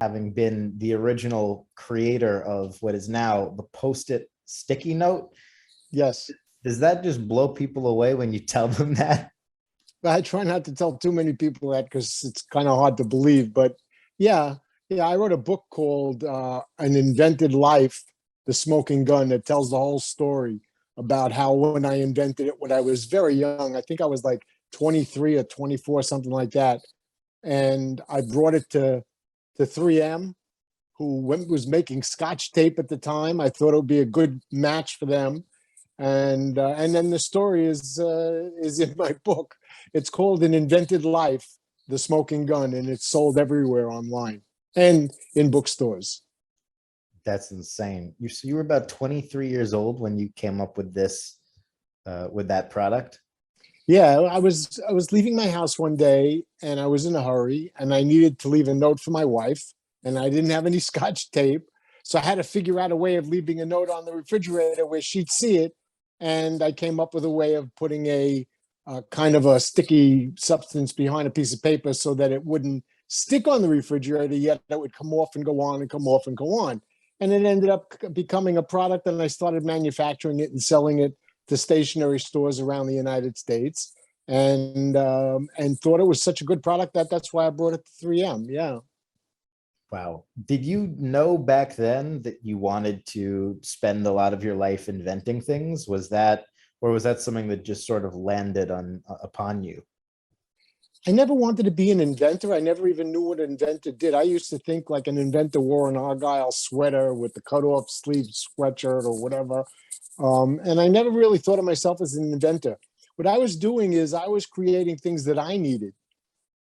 having been the original creator of what is now the Post-it sticky note. Yes. Does that just blow people away when you tell them that? I try not to tell too many people that because it's kind of hard to believe. But yeah, I wrote a book called An Invented Life, The Smoking Gun, that tells the whole story about how when I invented it when I was very young. I think I was like 23 or 24, something like that. And I brought it to 3M, who was making Scotch tape at the time. I thought it would be a good match for them. And then the story is in my book. It's called An Invented Life, The Smoking Gun, and it's sold everywhere online and in bookstores. That's insane. You were about 23 years old when you came up with this, with that product. Yeah, I was leaving my house one day and I was in a hurry and I needed to leave a note for my wife and I didn't have any Scotch tape. So I had to figure out a way of leaving a note on the refrigerator where she'd see it. And I came up with a way of putting a kind of a sticky substance behind a piece of paper so that it wouldn't stick on the refrigerator, yet it would come off and go on and come off and go on. And it ended up becoming a product, and I started manufacturing it and selling it to stationery stores around the United States, and thought it was such a good product that's why I brought it to 3M. Yeah. Wow. Did you know back then that you wanted to spend a lot of your life inventing things? Was that, or was that something that just sort of landed upon you? I never wanted to be an inventor. I never even knew what an inventor did. I used to think like an inventor wore an Argyle sweater with the cut-off sleeve sweatshirt or whatever. And I never really thought of myself as an inventor. What I was doing is I was creating things that I needed.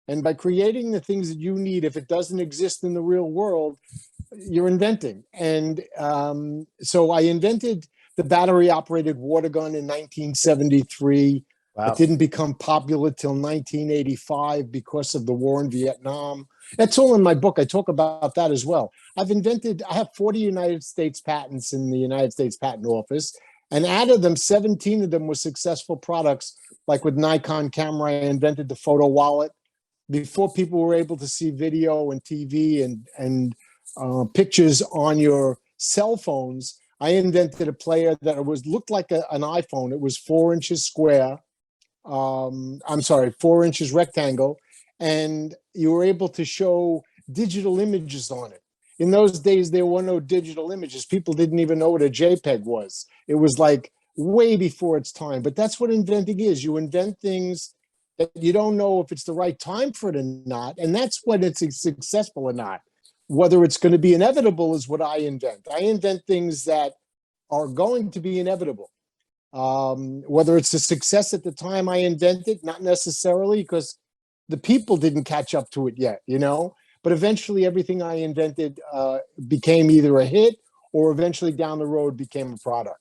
And by creating the things that you need, if it doesn't exist in the real world, you're inventing. And so I invented the battery-operated water gun in 1973. It Wow. didn't become popular till 1985 because of the war in Vietnam. That's all in my book. I talk about that as well. I have 40 United States patents in the United States Patent Office. And out of them, 17 of them were successful products. Like with Nikon camera, I invented the photo wallet. Before people were able to see video and TV and pictures on your cell phones, I invented a player that looked like an iPhone. It was 4 inches square. 4 inches rectangle, and you were able to show digital images on it. In those days, there were no digital images. People didn't even know what a JPEG was. It was like way before its time. But that's what inventing is. You invent things that you don't know if it's the right time for it or not. And that's when it's successful or not. Whether it's going to be inevitable is what I invent. I invent things that are going to be inevitable. Whether it's a success at the time I invented, not necessarily, because the people didn't catch up to it yet, but eventually everything I invented became either a hit or eventually down the road became a product.